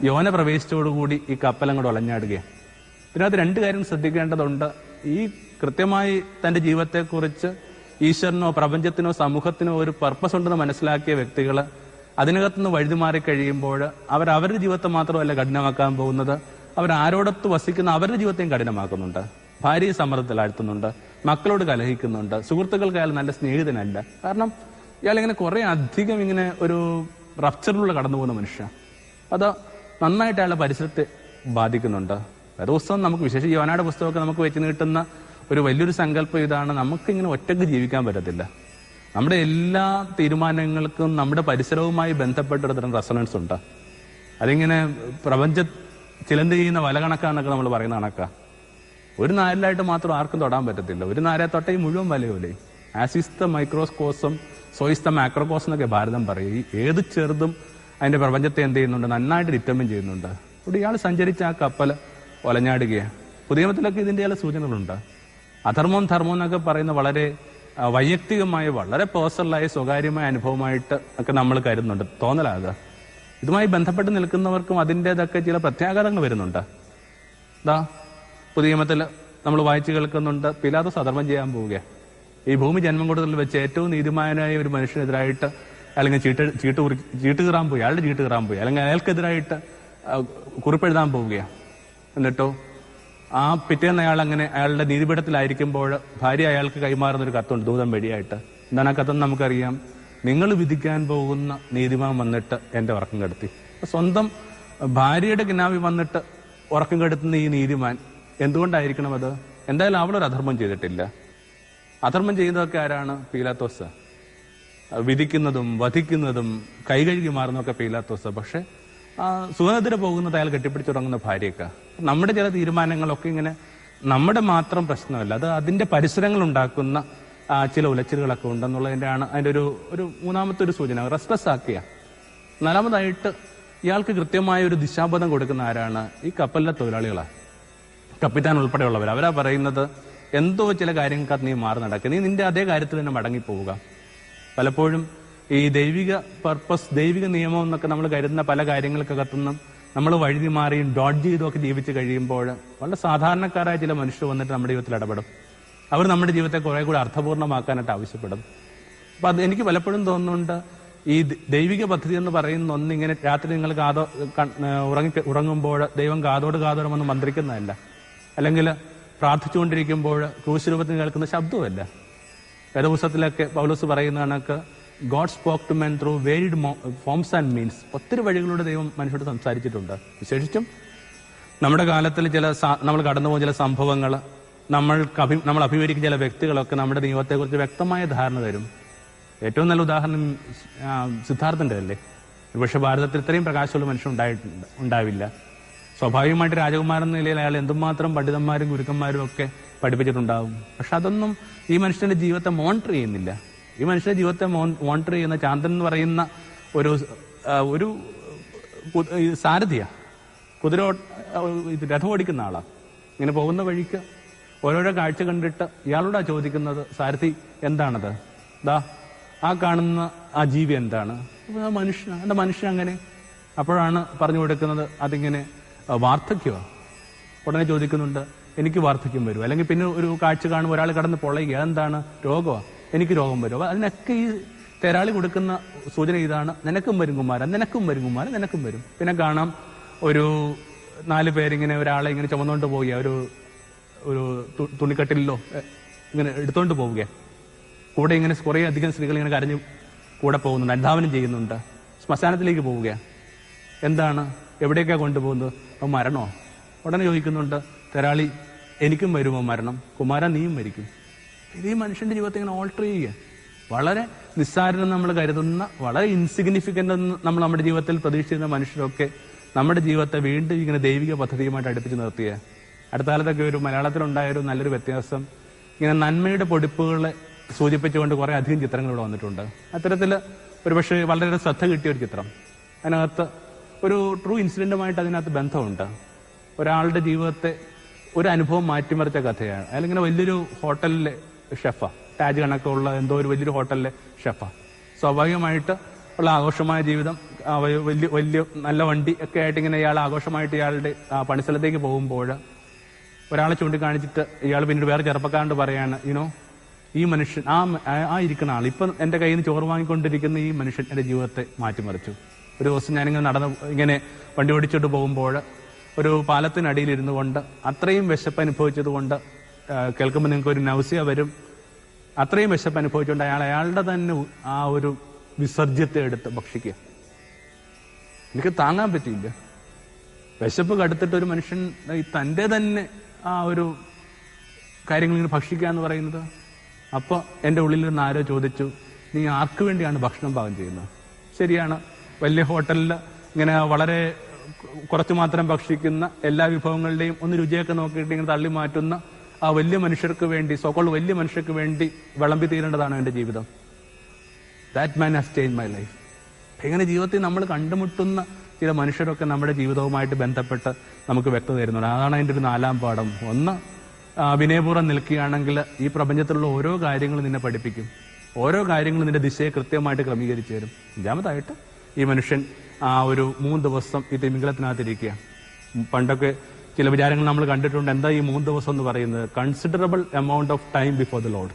A: യോന പ്രവേശിച്ചോടുകൂടി ഈ കപ്പലങ്ങോട്ട് ഒലഞ്ഞാടുകയാണ്. ഇതിനകത്ത് 2 കാര്യം ശ്രദ്ധിക്കേണ്ടതുണ്ട്. ഈ കൃത്യമായി തന്റെ ജീവിതത്തെക്കുറിച്ച് ഈശ്വരനോ പ്രപഞ്ചത്തിനോ സമൂഹത്തിനോ ഒരു പർപ്പസ് ഉണ്ടെന്ന് മനസ്സിലാക്കിയ വ്യക്തികൾ അതിനകത്തുനിന്ന് വഴുതിമാറി കഴിയുമ്പോൾ അവരുടെ ജീവിതത്തെ മാത്രമല്ല കഠിനമാക്കാൻ പോകുന്നത്, ആരോടൊത്ത് വസിക്കുന്ന അവരുടെ ജീവിതത്തെയും കഠിനമാക്കുന്നുണ്ട്. ഭാര്യയെ സമ്മർദ്ദത്തിലാഴ്ത്തുന്നുണ്ട്, മക്കളോട് കലഹിക്കുന്നുണ്ട്, സുഹൃത്തുക്കൾക്ക് അയാൾ നല്ല സ്നേഹിതനല്ല. കാരണം ഇയാൾ ഇങ്ങനെ കുറെ അധികം ഇങ്ങനെ ഒരു റപ്ചറിലൂടെ കടന്നു പോകുന്ന മനുഷ്യ. അത് നന്നായിട്ട് അയാളുടെ പരിസരത്തെ ബാധിക്കുന്നുണ്ട്. ദിവസവും നമുക്ക് വിശേഷിച്ച് യോനയുടെ പുസ്തകമൊക്കെ നമുക്ക് വെച്ച് നീട്ടുന്ന ഒരു വലിയൊരു സങ്കല്പം ഇതാണ്: നമുക്കിങ്ങനെ ഒറ്റയ്ക്ക് ജീവിക്കാൻ പറ്റത്തില്ല. നമ്മുടെ എല്ലാ തീരുമാനങ്ങൾക്കും നമ്മുടെ പരിസരവുമായി ബന്ധപ്പെട്ടൊരു തരം റെസണൻസ് ഉണ്ട്. അതിങ്ങനെ ചിലന്ത് ചെയ്യുന്ന വല കണക്കാന്നൊക്കെ നമ്മൾ പറയുന്ന കണക്കാ. ഒരു നാരിലായിട്ട് മാത്രം ആർക്കും തൊടാൻ പറ്റത്തില്ല. ഒരു നാരെ തൊട്ട ഈ മുഴുവൻ വലയൂലേ. As is the microcosm so is the macrocosm എന്നൊക്കെ ഭാരതം പറയും. ഏത് ചെറുതും അതിന്റെ പ്രപഞ്ചത്തെ എന്ത് ചെയ്യുന്നുണ്ട്, നന്നായിട്ട് ഡിറ്റർമിൻ ചെയ്യുന്നുണ്ട്. ഇവിടെ ഇയാൾ സഞ്ചരിച്ച ആ കപ്പൽ ഒലഞ്ഞാടുകയാണ്. പുതിയ നിയമത്തിലൊക്കെ ഇതിന്റെ ചില സൂചനകളുണ്ട്. അധർമ്മം ധർമ്മം എന്നൊക്കെ പറയുന്ന വളരെ വൈയക്തികമായ, വളരെ പേഴ്സണലായ, സ്വകാര്യമായ അനുഭവമായിട്ട് ഒക്കെ നമ്മൾ കരുതുന്നുണ്ട്. തോന്നലാകുക. ഇതുമായി ബന്ധപ്പെട്ട് നിൽക്കുന്നവർക്കും അതിൻ്റെതൊക്കെ ചില പ്രത്യാഘാതങ്ങൾ വരുന്നുണ്ട്. പുതിയ നിയമത്തിൽ നമ്മൾ വായിച്ചു കേൾക്കുന്നുണ്ട്, പിലാത്തോസ് അധർമ്മം ചെയ്യാൻ പോവുകയാണ്. ഈ ഭൂമി ജന്മം കൊടുത്തതിൽ വെച്ച് ഏറ്റവും നീതിമാനായ ഒരു മനുഷ്യനെതിരായിട്ട് അല്ലെങ്കിൽ ചീട്ട് കീറാൻ പോയി, അയാളുടെ ചീട്ട് കീറാൻ പോയി, അല്ലെങ്കിൽ അയാൾക്കെതിരായിട്ട് കുറിപ്പെഴുതാൻ പോവുകയാണ്. എന്നിട്ടോ ആ പിറ്റേന്ന് അയാളുടെ നീതിപീഠത്തിലായിരിക്കുമ്പോൾ ഭാര്യ അയാൾക്ക് കൈമാറുന്ന ഒരു കത്തുണ്ട് ദൂതൻ വഴിയായിട്ട്. എന്താണ് ആ കത്തെന്ന് നമുക്കറിയാം. നിങ്ങൾ വിധിക്കാൻ പോകുന്ന നീതിമാൻ വന്നിട്ട് എന്റെ ഉറക്കം കെടുത്തി. സ്വന്തം ഭാര്യയുടെ കിനാവി വന്നിട്ട് ഉറക്കം കെടുത്തുന്ന ഈ നീതിമാൻ എന്തുകൊണ്ടായിരിക്കണം അത്? എന്തായാലും അവളൊരു അധർമ്മം ചെയ്തിട്ടില്ല. അധർമ്മം ചെയ്തതൊക്കെ ആരാണ്? പീലാത്തോസ്. വിധിക്കുന്നതും വധിക്കുന്നതും കൈകഴുകി മാറുന്നതൊക്കെ പീലാത്തോസ്. പക്ഷെ സുഖത്തിന് പോകുന്നത് അയാൾ കെട്ടിപ്പിടിച്ചുറങ്ങുന്ന ഭാര്യയൊക്കെ. നമ്മുടെ ചില തീരുമാനങ്ങളൊക്കെ ഇങ്ങനെ നമ്മുടെ മാത്രം പ്രശ്നമല്ല, അത് അതിന്റെ പരിസരങ്ങൾ ഉണ്ടാക്കുന്ന ചില ഉലച്ചിലുകളൊക്കെ ഉണ്ടെന്നുള്ളതിൻ്റെയാണ് അതിന്റെ ഒരു മൂന്നാമത്തെ ഒരു സൂചന. റെസ്റ്റ്ലെസ് ആക്കിയ. 4മതായിട്ട് ഇയാൾക്ക് കൃത്യമായ ഒരു ദിശാബോധം കൊടുക്കുന്ന ആരാണ്? ഈ കപ്പലിലെ തൊഴിലാളികളാണ്, കപ്പിത്താൻ ഉൾപ്പെടെയുള്ളവർ. അവരാ പറയുന്നത്, എന്തോ ചില കാര്യങ്ങൾക്കകത്ത് നീ മാറി നടക്കുക, നീ നിന്റെ അതേ കാര്യത്തിൽ തന്നെ മടങ്ങിപ്പോവുക. പലപ്പോഴും ഈ ദൈവിക പർപ്പസ്, ദൈവിക നിയമം എന്നൊക്കെ നമ്മൾ കരുതുന്ന പല കാര്യങ്ങൾക്കകത്തുനിന്നും നമ്മൾ വഴുതി മാറിയും ഡോഡ്ജ് ചെയ്തൊക്കെ ജീവിച്ച് കഴിയുമ്പോൾ വളരെ സാധാരണക്കാരായ ചില മനുഷ്യർ വന്നിട്ട് നമ്മുടെ ജീവിതത്തിൽ ഇടപെടും. അവർ നമ്മുടെ ജീവിതത്തെ കുറെ കൂടി അർത്ഥപൂർണ്ണമാക്കാനായിട്ട് ആവശ്യപ്പെടും. അപ്പൊ അത് എനിക്ക് പലപ്പോഴും തോന്നുന്നുണ്ട്, ഈ ദൈവിക പദ്ധതി എന്ന് പറയുന്ന ഒന്നിങ്ങനെ രാത്രി നിങ്ങൾ ഉറങ്ങുമ്പോൾ ദൈവം കാതോടൊന്ന് മന്ത്രിക്കുന്നതല്ല, അല്ലെങ്കിൽ പ്രാർത്ഥിച്ചുകൊണ്ടിരിക്കുമ്പോൾ ക്രൂശ് രൂപത്തിൽ കേൾക്കുന്ന ശബ്ദവുമല്ല. വേദപുസ്തകത്തിലൊക്കെ പൗലോസ് പറയുന്ന കണക്ക് God spoke to men through varied forms and means. ഒത്തിരി വഴികളിലൂടെ ദൈവം മനുഷ്യരോട് സംസാരിച്ചിട്ടുണ്ട്. വിശേഷിച്ചും നമ്മുടെ കാലത്തിൽ നമ്മൾ കടന്നുപോകുന്ന ചില സംഭവങ്ങൾ, നമ്മൾ അഭിമുഖീകരിക്കുന്ന ചില വ്യക്തികളൊക്കെ നമ്മുടെ ദൈവത്തെക്കുറിച്ച് വ്യക്തമായ ധാരണ തരും. ഏറ്റവും നല്ല ഉദാഹരണം സിദ്ധാർത്ഥന്റെ അല്ലേ. പക്ഷെ ഭാരതത്തിൽ ഇത്രയും പ്രകാശമുള്ള മനുഷ്യൻ ഉണ്ടാവില്ല. സ്വാഭാവികമായിട്ട് രാജകുമാരൻ എന്ന നിലയിൽ അയാൾ എന്തുമാത്രം പണ്ഡിതന്മാരും ഗുരുക്കന്മാരും ഒക്കെ പഠിപ്പിച്ചിട്ടുണ്ടാവും. പക്ഷെ അതൊന്നും ഈ മനുഷ്യന്റെ ജീവിതത്തെ മോണിറ്റർ ചെയ്യുന്നില്ല. ഈ മനുഷ്യന്റെ ജീവിതത്തെ മോണിറ്റർ ചെയ്യുന്ന ചാന്ദ്രൻ എന്ന് പറയുന്ന ഒരു സാരഥിയാ, രഥം ഓടിക്കുന്ന ആളാ. ഇങ്ങനെ പോകുന്ന വഴിക്ക് ഓരോരോ കാഴ്ച കണ്ടിട്ട് ഇയാളോടാ ചോദിക്കുന്നത്, സാരഥി എന്താണത്? ആ കാണുന്ന ആ ജീവി എന്താണ്? മനുഷ്യൻ അങ്ങനെ. അപ്പോഴാണ് പറഞ്ഞു കൊടുക്കുന്നത്, അതിങ്ങനെ വാർദ്ധക്യമാണ്. ഉടനെ ചോദിക്കുന്നുണ്ട്, എനിക്ക് വാർദ്ധക്യം വരുമോ? അല്ലെങ്കിൽ പിന്നെ ഒരു കാഴ്ച കാണുമ്പോൾ ഒരാൾ കടന്ന് പൊളയുക, എന്താണ്? രോഗമാണ്, എനിക്ക് രോഗം വരുമോ? അതിനൊക്കെ ഈ തെരാളി കൊടുക്കുന്ന സൂചന ഇതാണ്, നിനക്കും വരും കുമാരൻ, നിനക്കും വരും കുമാരൻ, നിനക്കും വരും. പിന്നെ കാണാം ഒരു 4 പേരിങ്ങനെ ഒരാളെ ഇങ്ങനെ ചുമന്നുകൊണ്ട് പോവുക, ഒരു തുണിക്കട്ടിലോ ഇങ്ങനെ എടുത്തോണ്ട് പോവുക. കൂടെ ഇങ്ങനെ കുറേ അധികം സ്ത്രീകൾ ഇങ്ങനെ കരഞ്ഞു കൂടെ പോകുന്നുണ്ട്, അനുധാവനം ചെയ്യുന്നുണ്ട്. ശ്മശാനത്തിലേക്ക് പോവുക. എന്താണ്, എവിടേക്കാണ് കൊണ്ടുപോകുന്നത്? അപ്പം മരണോ? ഉടനെ ചോദിക്കുന്നുണ്ട് തെരാളി, എനിക്കും വരുമോ മരണം? കുമാരൻ നീയും മരിക്കും. ഇത് ഈ മനുഷ്യന്റെ ജീവിതത്തെ ഇങ്ങനെ ഓൾട്ടർ ചെയ്യുക. വളരെ നിസ്സാരം നമ്മൾ കരുതുന്ന, വളരെ ഇൻസിഗ്നിഫിക്കൻ്റ് എന്ന് നമ്മൾ നമ്മുടെ ജീവിതത്തിൽ പ്രതീക്ഷിക്കുന്ന മനുഷ്യരൊക്കെ നമ്മുടെ ജീവിതത്തെ വീണ്ടും ഇങ്ങനെ ദൈവിക പദ്ധതിയുമായിട്ട് അടുപ്പിച്ച് നിർത്തിയ. അടുത്ത കാലത്തൊക്കെ ഒരു മലയാളത്തിലുണ്ടായൊരു നല്ലൊരു വ്യത്യാസം, ഇങ്ങനെ നന്മയുടെ പൊടിപ്പുകളെ സൂചിപ്പിച്ചുകൊണ്ട് കുറെ അധികം ചിത്രങ്ങൾ ഇവിടെ വന്നിട്ടുണ്ട്. അത്തരത്തിൽ ഒരുപക്ഷെ വളരെ ശ്രദ്ധ കിട്ടിയ ഒരു ചിത്രം, അതിനകത്ത് ഒരു ട്രൂ ഇൻസിഡന്റുമായിട്ട് അതിനകത്ത് ബന്ധമുണ്ട്. ഒരാളുടെ ജീവിതത്തെ ഒരു അനുഭവം മാറ്റിമറിച്ച കഥയാണ്. അയാളിങ്ങനെ വലിയൊരു ഹോട്ടലിലെ ഷെഫാ, ടാജ് കണക്കുള്ള എന്തോ ഒരു വലിയൊരു ഹോട്ടലിലെ ഷെഫാ. സ്വാഭാവികമായിട്ട് ഉള്ള ആഘോഷമായ ജീവിതം, വലിയ വലിയ നല്ല വണ്ടി ഒക്കെ ആയിട്ട് ഇങ്ങനെ ഇയാൾ ആഘോഷമായിട്ട് ഇയാളുടെ പണിസ്ഥലത്തേക്ക് പോകുമ്പോൾ ഒരാളെ ചൂണ്ടിക്കാണിച്ചിട്ട് ഇയാൾ പിന്നീട് വേറെ ചെറുപ്പക്കാരനോട് പറയാണ്, ഈ മനുഷ്യൻ, ആ ഇരിക്കുന്ന ആൾ, ഇപ്പം എൻ്റെ കയ്യിൽ നിന്ന് ചോറ് വാങ്ങിക്കൊണ്ടിരിക്കുന്ന ഈ മനുഷ്യൻ എൻ്റെ ജീവിതത്തെ മാറ്റിമറിച്ചു. ഒരു ദിവസം ഞാനിങ്ങനെ ഇങ്ങനെ വണ്ടി ഓടിച്ചോട്ട് പോകുമ്പോൾ ഒരു പാലത്തിനടിയിലിരുന്നു കൊണ്ട് അത്രയും വിശപ്പ് അനുഭവിച്ചത് കൊണ്ട്, കേൾക്കുമ്പോൾ നിങ്ങൾക്ക് ഒരു നൗസിയ വരും, അത്രയും വിശപ്പ് അനുഭവിച്ചുകൊണ്ട് അയാളുടെ തന്നെ ആ ഒരു വിസർജ്യത്തെ എടുത്ത് ഭക്ഷിക്കുക. എനിക്ക് താങ്ങാൻ പറ്റിയില്ല. വിശപ്പ് കടുത്തിട്ട് ഒരു മനുഷ്യൻ തൻ്റെ തന്നെ ആ ഒരു കാര്യങ്ങൾ ഇങ്ങനെ ഭക്ഷിക്കുക എന്ന് പറയുന്നത്. അപ്പോൾ എൻ്റെ ഉള്ളിൽ നിന്ന് ആരോ ചോദിച്ചു, നീ ആർക്ക് വേണ്ടിയാണ് ഭക്ഷണം പാകം ചെയ്യുന്നത്? ശരിയാണ്, വലിയ ഹോട്ടലിൽ ഇങ്ങനെ വളരെ കുറച്ചു മാത്രം ഭക്ഷിക്കുന്ന, എല്ലാ വിഭവങ്ങളുടെയും ഒന്ന് രുചിയൊക്കെ നോക്കിയിട്ട് ഇങ്ങനെ തള്ളി മാറ്റുന്ന ആ വലിയ മനുഷ്യർക്ക് വേണ്ടി, സോക്കോൾഡ് വലിയ മനുഷ്യർക്ക് വേണ്ടി വിളമ്പി തീരേണ്ടതാണ് എൻ്റെ ജീവിതം. That man has change my life. ഇങ്ങനെ ജീവിതത്തിൽ നമ്മൾ കണ്ടുമുട്ടുന്ന ചില മനുഷ്യരൊക്കെ നമ്മുടെ ജീവിതവുമായിട്ട് ബന്ധപ്പെട്ട് നമുക്ക് വ്യക്തത തരുന്നുണ്ട്. അതാണ് അതിൻ്റെ ഒരു 4ാം പാഠം. ഒന്ന്, വിനയപൂർവ്വം നിൽക്കുകയാണെങ്കിൽ ഈ പ്രപഞ്ചത്തിലുള്ള ഓരോ കാര്യങ്ങളും നിന്നെ പഠിപ്പിക്കും, ഓരോ കാര്യങ്ങളും നിന്റെ ദിശയെ കൃത്യമായിട്ട് ക്രമീകരിച്ചു തരും. 5ാമതായിട്ട്, ഈ മനുഷ്യൻ ഒരു 3 ദിവസം ഈ തിമിംഗലത്തിനകത്തിരിക്കുക. പണ്ടൊക്കെ ചില വിചാരങ്ങൾ നമ്മൾ കണ്ടിട്ടുണ്ട്. എന്താ ഈ 3 ദിവസം എന്ന് പറയുന്നത്? Considerable amount of time before the Lord.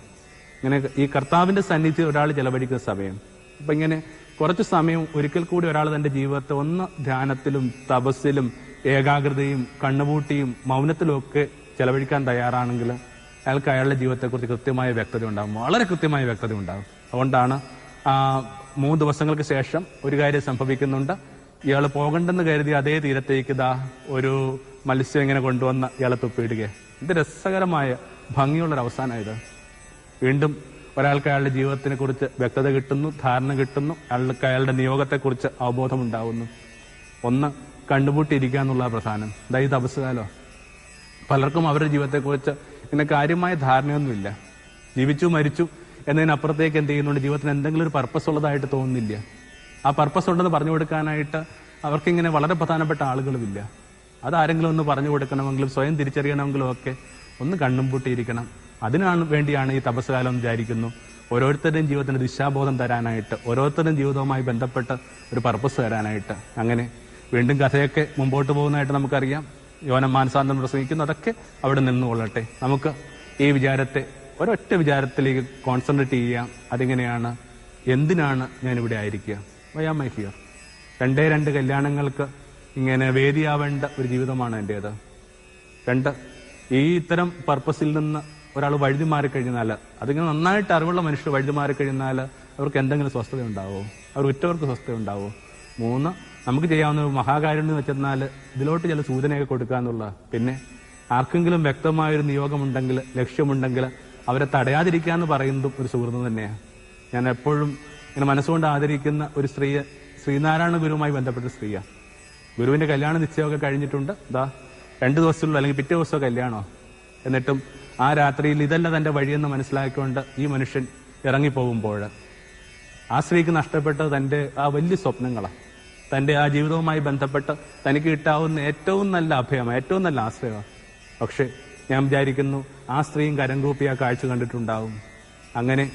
A: ഇങ്ങനെ ഈ കർത്താവിന്റെ സന്നിധിയിൽ ഒരാൾ ചെലവഴിക്കുന്ന സമയം. അപ്പൊ ഇങ്ങനെ കുറച്ച് സമയം ഒരിക്കൽ കൂടി ഒരാൾ തന്റെ ജീവിതത്തെ ഒന്ന് ധ്യാനത്തിലും തപസ്സിലും ഏകാഗ്രതയും കണ്ണുപൂട്ടിയും മൗനത്തിലും ഒക്കെ ചെലവഴിക്കാൻ തയ്യാറാണെങ്കിൽ അയാൾക്ക് അയാളുടെ ജീവിതത്തെക്കുറിച്ച് കൃത്യമായ വ്യക്തത ഉണ്ടാകും, വളരെ കൃത്യമായ വ്യക്തത ഉണ്ടാകും. അതുകൊണ്ടാണ് 3 ദിവസങ്ങൾക്ക് ശേഷം ഒരു കാര്യം സംഭവിക്കുന്നുണ്ട്. ഇയാൾ പോകണ്ടെന്ന് കരുതി അതേ തീരത്തേക്ക് ഒരു മത്സ്യം ഇങ്ങനെ കൊണ്ടുവന്ന് ഇയാളെ തുപ്പിയിടുക. ഇത് രസകരമായ ഭംഗിയുള്ളൊരു അവസാനമായത്. വീണ്ടും ഒരാൾക്ക് അയാളുടെ ജീവിതത്തിനെ കുറിച്ച് വ്യക്തത കിട്ടുന്നു, ധാരണ കിട്ടുന്നു, അയാൾക്ക് അയാളുടെ നിയോഗത്തെക്കുറിച്ച് അവബോധമുണ്ടാവുന്നു. ഒന്ന്, കണ്ടുപൂട്ടിയിരിക്കുക എന്നുള്ള പ്രധാനം. ഈ തപസ്സുകാലോ പലർക്കും അവരുടെ ജീവിതത്തെക്കുറിച്ച് ഇങ്ങനെ കാര്യമായ ധാരണയൊന്നുമില്ല. ജീവിച്ചു മരിച്ചു എന്നതിനപ്പുറത്തേക്ക് എന്ത് ചെയ്യുന്നുണ്ട്, ജീവിതത്തിന് എന്തെങ്കിലും ഒരു പർപ്പസ് ഉള്ളതായിട്ട് തോന്നുന്നില്ല. ആ പർപ്പസ് ഉണ്ടെന്ന് പറഞ്ഞു കൊടുക്കാനായിട്ട് അവർക്കിങ്ങനെ വളരെ പ്രധാനപ്പെട്ട ആളുകളുമില്ല. അതാരെങ്കിലും ഒന്ന് പറഞ്ഞു കൊടുക്കണമെങ്കിലും സ്വയം തിരിച്ചറിയണമെങ്കിലും ഒക്കെ ഒന്ന് കണ്ണും പൂട്ടിയിരിക്കണം. അതിനാണ് വേണ്ടിയാണ് ഈ തപസ്സുകാലം എന്ന് വിചാരിക്കുന്നു. ഓരോരുത്തരുടെയും ജീവിതത്തിന് ദിശാബോധം തരാനായിട്ട്, ഓരോരുത്തരുടെയും ജീവിതവുമായി ബന്ധപ്പെട്ട് ഒരു പർപ്പസ് തരാനായിട്ട്. അങ്ങനെ വീണ്ടും കഥയൊക്കെ മുമ്പോട്ട് പോകുന്നതായിട്ട് നമുക്കറിയാം. യോഹന്നാൻ മാനസാന്തരം പ്രസംഗിക്കുന്നു, അതൊക്കെ അവിടെ നിന്നുകൊള്ളട്ടെ. നമുക്ക് ഈ വിചാരത്തെ ഒരൊറ്റ വിചാരത്തിലേക്ക് കോൺസെൻട്രേറ്റ് ചെയ്യാം. അതിങ്ങനെയാണ്, എന്തിനാണ് ഞാനിവിടെ ആയിരിക്കുക? Why am I here? 2 കല്യാണങ്ങൾക്ക് ഇങ്ങനെ വേദിയാവേണ്ട ഒരു ജീവിതമാണ് എൻ്റേത്. 2, ഈ ഇത്തരം പർപ്പസിൽ നിന്ന് ഒരാൾ വഴുതി മാറിക്കഴിഞ്ഞാൽ, അതിങ്ങനെ നന്നായിട്ട് അറിവുള്ള മനുഷ്യർ വഴുതി മാറിക്കഴിഞ്ഞാൽ അവർക്ക് എന്തെങ്കിലും സ്വസ്ഥത ഉണ്ടാവോ? അവർ ഉറ്റവർക്ക് സ്വസ്ഥത ഉണ്ടാവോ? 3, നമുക്ക് ചെയ്യാവുന്ന ഒരു മഹാകാര്യം എന്ന് വെച്ചെന്നാൽ ഇതിലോട്ട് ചില സൂചനയൊക്കെ കൊടുക്കുക എന്നുള്ള. പിന്നെ ആർക്കെങ്കിലും വ്യക്തമായൊരു നിയോഗമുണ്ടെങ്കിൽ, ലക്ഷ്യമുണ്ടെങ്കിൽ അവരെ തടയാതിരിക്കുക എന്ന് പറയുന്നതും ഒരു സുഹൃത്ത് തന്നെയാണ്. ഞാൻ എപ്പോഴും ഇങ്ങനെ മനസ്സുകൊണ്ട് ആദരിക്കുന്ന ഒരു സ്ത്രീയെ, ശ്രീനാരായണ ഗുരുവുമായി ബന്ധപ്പെട്ട സ്ത്രീയാണ്. ഗുരുവിന്റെ കല്യാണ നിശ്ചയമൊക്കെ കഴിഞ്ഞിട്ടുണ്ട്. 2 ദിവസമുള്ളൂ, അല്ലെങ്കിൽ പിറ്റേ ദിവസം കല്യാണോ. എന്നിട്ടും ആ രാത്രിയിൽ ഇതല്ല തന്റെ വഴിയെന്ന് മനസ്സിലാക്കിക്കൊണ്ട് ഈ മനുഷ്യൻ ഇറങ്ങിപ്പോകുമ്പോൾ ആ സ്ത്രീക്ക് നഷ്ടപ്പെട്ടത് തന്റെ ആ വലിയ സ്വപ്നങ്ങളാണ്. തന്റെ ആ ജീവിതവുമായി ബന്ധപ്പെട്ട് തനിക്ക് കിട്ടാവുന്ന ഏറ്റവും നല്ല അഭയമാണ്, ഏറ്റവും നല്ല ആശ്രയമാണ്. പക്ഷെ ഞാൻ വിചാരിക്കുന്നു ആ സ്ത്രീയും കരംകൂപ്പി ആ കാഴ്ച കണ്ടിട്ടുണ്ടാവും. അങ്ങനെ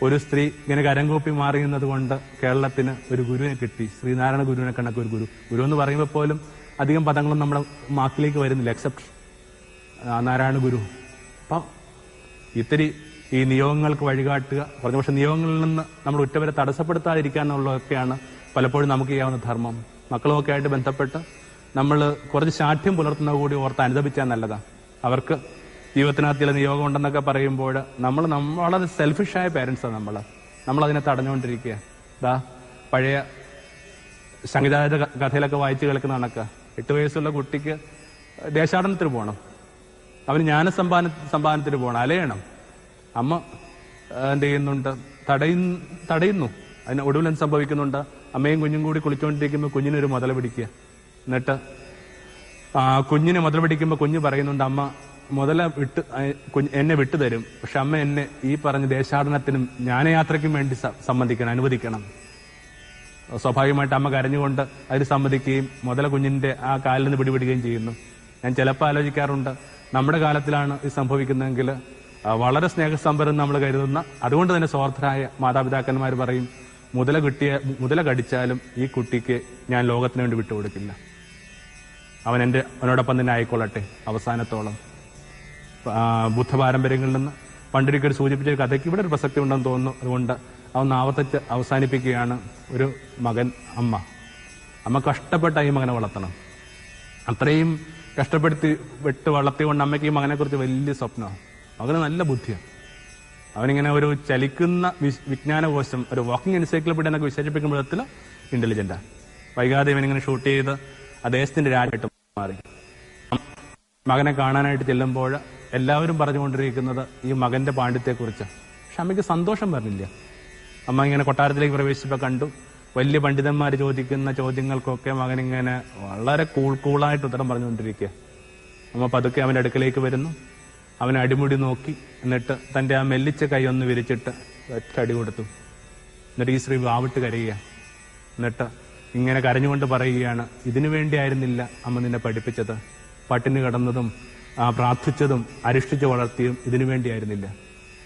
A: ഒരു സ്ത്രീ ഇങ്ങനെ കരംകൂപ്പി മാറിയുന്നത് കൊണ്ട് കേരളത്തിന് ഒരു ഗുരുവിനെ കിട്ടി, ശ്രീനാരായണ ഗുരുവിനെ കണക്ക് ഒരു ഗുരു. ഗുരു എന്ന് പറയുമ്പോൾ പോലും അധികം പദങ്ങളും നമ്മുടെ വാക്കിലേക്ക് വരുന്നില്ല, എക്സെപ്റ്റ് നാരായണ ഗുരു. അപ്പം ഇത്തിരി ഈ നിയോഗങ്ങൾക്ക് വഴികാട്ടുക, കുറഞ്ഞ നിയോഗങ്ങളിൽ നിന്ന് നമ്മൾ ഉറ്റവരെ തടസ്സപ്പെടുത്താതിരിക്കുക എന്നുള്ളതൊക്കെയാണ് പലപ്പോഴും നമുക്ക് ചെയ്യാവുന്ന ധർമ്മം. മക്കളുമൊക്കെ ആയിട്ട് ബന്ധപ്പെട്ട് നമ്മൾ കുറച്ച് ശാഠ്യം പുലർത്തുന്ന കൂടി ഓർത്ത് അനുദപിച്ചാൽ നല്ലതാണ്. അവർക്ക് ജീവിതത്തിനകത്ത് ചില നിയോഗം ഉണ്ടെന്നൊക്കെ പറയുമ്പോൾ നമ്മൾ വളരെ സെൽഫിഷായ പേരൻസാണ് നമ്മളതിനെ തടഞ്ഞുകൊണ്ടിരിക്കുക. പഴയ സംഗീതായ കഥയിലൊക്കെ വായിച്ചു കേൾക്കുന്ന കണക്ക് 8 വയസ്സുള്ള കുട്ടിക്ക് ദേശാടനത്തിന് പോകണം, അവന് സമ്പാദനത്തിന് പോകണം, അലയണം. അമ്മ എന്ത് ചെയ്യുന്നുണ്ട്? തടയുന്നു. അതിന് ഒടുവിൽ എന്ത് സംഭവിക്കുന്നുണ്ട്? അമ്മയും കുഞ്ഞും കൂടി കുളിച്ചുകൊണ്ടിരിക്കുമ്പോൾ കുഞ്ഞിനൊരു മുതല പിടിക്കുക. എന്നിട്ട് കുഞ്ഞിനെ മുതല പിടിക്കുമ്പോൾ കുഞ്ഞ് പറയുന്നുണ്ട്, അമ്മ മുതല എന്നെ വിട്ടുതരും, പക്ഷെ അമ്മ എന്നെ ഈ പറഞ്ഞ ദേശാടനത്തിനും ജ്ഞാനയാത്രയ്ക്കും വേണ്ടി അനുവദിക്കണം. സ്വാഭാവികമായിട്ട് അമ്മ കരഞ്ഞുകൊണ്ട് അതിന് സമ്മതിക്കുകയും മുതല കുഞ്ഞിന്റെ ആ കാലിൽ നിന്ന് പിടിപെടുകയും ചെയ്യുന്നു. ഞാൻ ചിലപ്പോൾ ആലോചിക്കാറുണ്ട്, നമ്മുടെ കാലത്തിലാണ് ഇത് സംഭവിക്കുന്നതെങ്കിൽ വളരെ സ്നേഹസമ്പരം നമ്മൾ കരുതുന്ന, അതുകൊണ്ട് തന്നെ സ്വാർത്ഥരായ മാതാപിതാക്കന്മാർ പറയും, മുതല കടിച്ചാലും ഈ കുട്ടിക്ക് ഞാൻ ലോകത്തിന് വേണ്ടി വിട്ടുകൊടുക്കില്ല, അവനോടൊപ്പം തന്നെ ആയിക്കൊള്ളട്ടെ അവസാനത്തോളം. ബുദ്ധ പാരമ്പര്യങ്ങളിൽ നിന്ന് പണ്ടൊരിക്കൽ സൂചിപ്പിച്ച കഥയ്ക്ക് ഇവിടെ ഒരു പ്രസക്തി ഉണ്ടെന്ന് തോന്നുന്നു. അതുകൊണ്ട് അതൊന്ന് ആവർത്തിച്ച് അവസാനിപ്പിക്കുകയാണ്. ഒരു മകൻ, അമ്മ കഷ്ടപ്പെട്ട ഈ മകനെ വളർത്തണം. അത്രയും കഷ്ടപ്പെടുത്തി വളർത്തിക്കൊണ്ട് അമ്മയ്ക്ക് ഈ മകനെക്കുറിച്ച് വലിയ സ്വപ്നമാണ്. മകന് നല്ല ബുദ്ധിയാണ്. അവനിങ്ങനെ ഒരു ചലിക്കുന്ന വിജ്ഞാനകോശം, ഒരു വാക്കിംഗ് എൻസൈക്ലോപീഡിയ എന്നൊക്കെ വിശേഷിപ്പിക്കുന്ന വിധത്തിൽ ഇന്റലിജന്റാണ്. വൈകാതെ ഇവനിങ്ങനെ ഷൂട്ട് ചെയ്ത് അദ്ദേഹത്തിന്റെ രാജായിട്ട് മാറി. മകനെ കാണാനായിട്ട് ചെല്ലുമ്പോൾ എല്ലാവരും പറഞ്ഞുകൊണ്ടിരിക്കുന്നത് ഈ മകന്റെ പാണ്ഡിത്യത്തെക്കുറിച്ച്. പക്ഷെ അമ്മയ്ക്ക് സന്തോഷം പറഞ്ഞില്ല. അമ്മ ഇങ്ങനെ കൊട്ടാരത്തിലേക്ക് പ്രവേശിച്ചപ്പോൾ കണ്ടു, വലിയ പണ്ഡിതന്മാർ ചോദിക്കുന്ന ചോദ്യങ്ങൾക്കൊക്കെ മകനിങ്ങനെ വളരെ കൂളായിട്ട് ഉത്തരം പറഞ്ഞുകൊണ്ടിരിക്കുക. അമ്മ പതുക്കെ അവന്റെ അടുക്കലേക്ക് വരുന്നു, അവനെ അടിമുടി നോക്കി, എന്നിട്ട് തന്റെ ആ മെല്ലിച്ച കൈ ഒന്ന് വിരിച്ചിട്ട് ഒറ്റടി കൊടുത്തു. എന്നിട്ട് ഈ സ്ത്രീ വാവിട്ട് കരയുക. എന്നിട്ട് ഇങ്ങനെ കരഞ്ഞുകൊണ്ട് പറയുകയാണ്, ഇതിനു വേണ്ടിയായിരുന്നില്ല അമ്മ നിന്നെ പഠിപ്പിച്ചത്, പട്ടിണി കിടന്നതും പ്രാർത്ഥിച്ചതും അരിഷ്ടിച്ച് വളർത്തിയും ഇതിനു വേണ്ടിയായിരുന്നില്ല.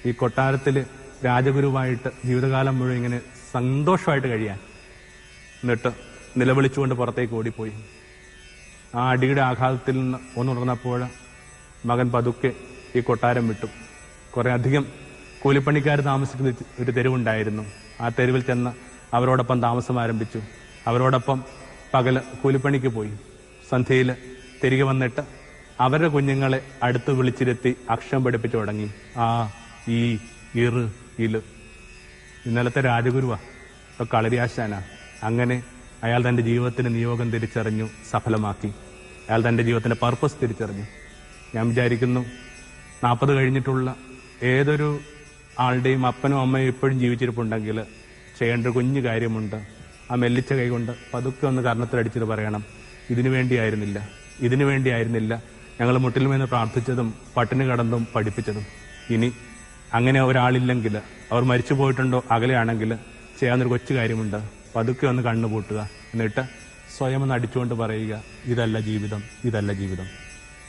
A: ഈ കൊട്ടാരത്തില് രാജഗുരുവായിട്ട് ജീവിതകാലം മുഴുവൻ ഇങ്ങനെ സന്തോഷമായിട്ട് കഴിയാൻ. എന്നിട്ട് നിലവിളിച്ചുകൊണ്ട് പുറത്തേക്ക് ഓടിപ്പോയി. ആ അടിയുടെ ആഘാതത്തിൽ നിന്ന് ഒന്നുണർന്നപ്പോൾ മകൻ പതുക്കെ ഈ കൊട്ടാരം വിട്ടു. കുറെ അധികം കൂലിപ്പണിക്കാർ താമസിക്കുന്ന ഒരു തെരുവുണ്ടായിരുന്നു. ആ തെരുവിൽ ചെന്ന് അവരോടൊപ്പം താമസം ആരംഭിച്ചു. അവരോടൊപ്പം പകല് കൂലിപ്പണിക്ക് പോയി. സന്ധ്യയിൽ തിരികെ വന്നിട്ട് അവരുടെ കുഞ്ഞുങ്ങളെ അടുത്ത് വിളിച്ചിരുത്തി അക്ഷരം പഠിപ്പിച്ചു തുടങ്ങി. ആ, ഈ, ഇറ്, ഇല്. ഇന്നലത്തെ രാജഗുരുവാ, ഇപ്പൊ കളരിയാശാനാ. അങ്ങനെ അയാൾ തന്റെ ജീവിതത്തിന്റെ നിയോഗം തിരിച്ചറിഞ്ഞു, സഫലമാക്കി. അയാൾ തന്റെ ജീവിതത്തിന്റെ പർപ്പസ് തിരിച്ചറിഞ്ഞു. ഞാൻ വിചാരിക്കുന്നു 40 കഴിഞ്ഞിട്ടുള്ള ഏതൊരു ആളുടെയും അപ്പനും അമ്മയും ഇപ്പോഴും ജീവിച്ചിരിപ്പുണ്ടെങ്കിൽ ചെയ്യേണ്ട ഒരു കുഞ്ഞു കാര്യമുണ്ട്. ആ മെല്ലിച്ച കൈ കൊണ്ട് പതുക്കെ ഒന്ന് കർണത്തിലടിച്ചത് പറയണം, ഇതിനു വേണ്ടിയായിരുന്നില്ല ഞങ്ങൾ മുട്ടിലുമെന്ന് പ്രാർത്ഥിച്ചതും പട്ടിണി കടന്നും പഠിപ്പിച്ചതും. ഇനി അങ്ങനെ ഒരാളില്ലെങ്കിൽ, അവർ മരിച്ചു പോയിട്ടുണ്ടോ അകലെയാണെങ്കിൽ ചെയ്യാവുന്നൊരു കൊച്ചു കാര്യമുണ്ട്, പതുക്കെ ഒന്ന് കണ്ണുപൂട്ടുക. എന്നിട്ട് സ്വയം ഒന്ന് അടിച്ചുകൊണ്ട് പറയുക, ഇതല്ല ജീവിതം.